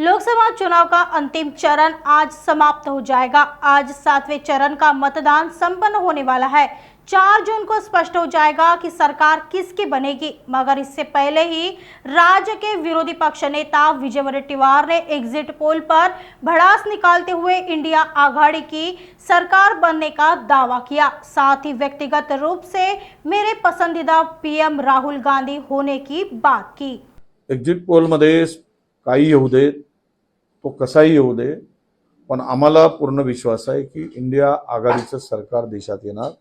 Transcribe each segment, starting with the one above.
लोकसभा चुनाव का अंतिम चरण आज समाप्त हो जाएगा। आज 7वें चरण का मतदान संपन्न होने वाला है। 4 जून को स्पष्ट हो जाएगा कि सरकार किसकी बनेगी, मगर इससे पहले ही राज्य के विरोधी पक्ष नेता विजय वडेट्टीवार ने एग्जिट पोल पर भड़ास निकालते हुए इंडिया आघाड़ी की सरकार बनने का दावा किया। साथ ही व्यक्तिगत रूप से मेरे पसंदीदा पीएम राहुल गांधी होने की बात की। एक्झिट पोलमध्ये काही येऊ दे, तो कसाही येऊ दे, पण आम्हाला पूर्ण विश्वास आहे की इंडिया आघाडीचं सरकार देशात येणार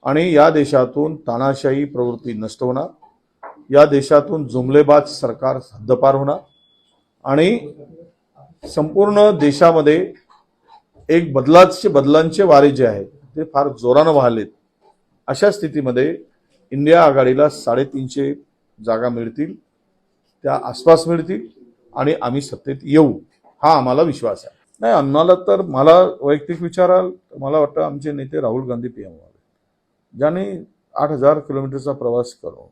आणि या देशातून तानाशाही प्रवृत्ती नष्ट होणार, या देशातून जुमलेबाज सरकार हद्दपार होणार आणि संपूर्ण देशामध्ये एक बदलांचे वारे जे आहेत ते फार जोरानं वाहलेत। अशा स्थितीमध्ये इंडिया आघाडीला 350 जागा मिळतील, त्या आसपास मिळतील आणि आम्ही सत्तेत येऊ, हा आम्हाला विश्वास आहे। नाही, आम्हाला तर मला वैयक्तिक विचाराल तर मला वाटतं आमचे नेते राहुल गांधी पीएम व्हावे, ज्याने 8000 किलोमीटरचा प्रवास करून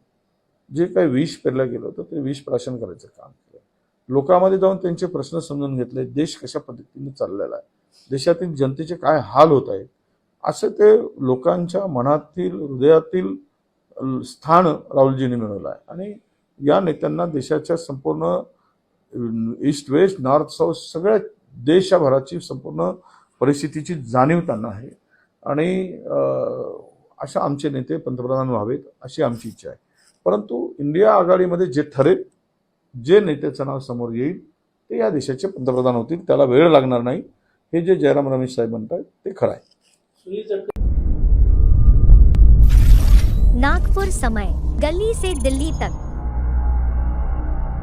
जे काही विष पेरलं गेलं होतं ते विष प्राशन करायचं काम केलं। लोकांमध्ये जाऊन त्यांचे प्रश्न समजून घेतले, देश कशा पद्धतीने चाललेला आहे, देशातील जनतेचे काय हाल होत आहेत, असं ते लोकांच्या मनातील हृदयातील स्थान राहुलजींनी मिळवलं आहे। आणि या नेत्यांना देशाच्या संपूर्ण ईस्ट वेस्ट नॉर्थ साऊथ सगळ्या देशभराची संपूर्ण परिस्थितीची जाणीव त्यांना आहे आणि अशा आमचे नेते पंतप्रधान व्हावेत अशी आमची इच्छा आहे। परंतु इंडिया आघाडीमध्ये जे ठरेल, जे नेत्याचं नाव समोर येईल ते या देशाचे पंतप्रधान होतील, त्याला वेळ लागणार नाही, हे जे जयराम रमेश साहेब म्हणतात ते खरं आहे। नागपुर समय, गली से दिल्ली तक।